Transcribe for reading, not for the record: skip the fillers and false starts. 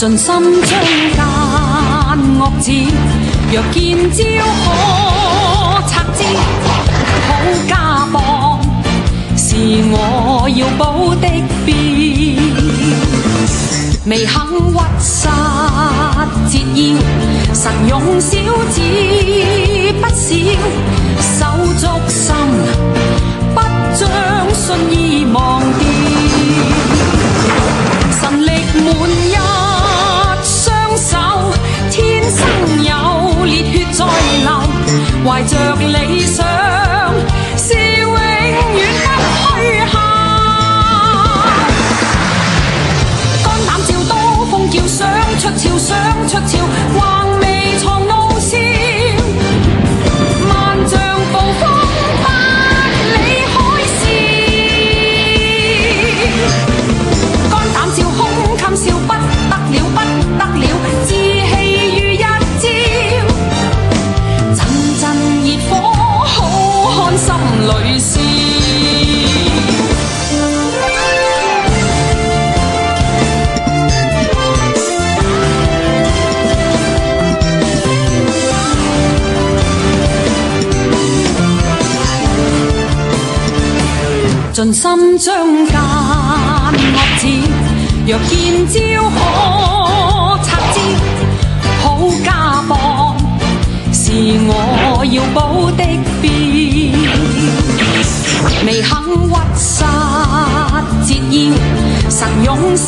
盡心將奸惡子，若見招可拆之，好家邦是我要保的標。未肯屈膝折腰，神勇小子不少，手足心不將信義忘掉。神力滿一雙手，天生有烈血在流，懷着理想是永遠不虛下。肝膽照刀鋒叫想出鞘，想出鞘，橫眉藏怒笑，萬丈暴風不理海嘯。肝膽照胸襟笑，不得了，不得了，志氣如日照，陣陣熱火好看心裏燒。盡心將奸惡子，若見招可拆之，好家邦是我要保的標。未肯屈膝折腰，神勇小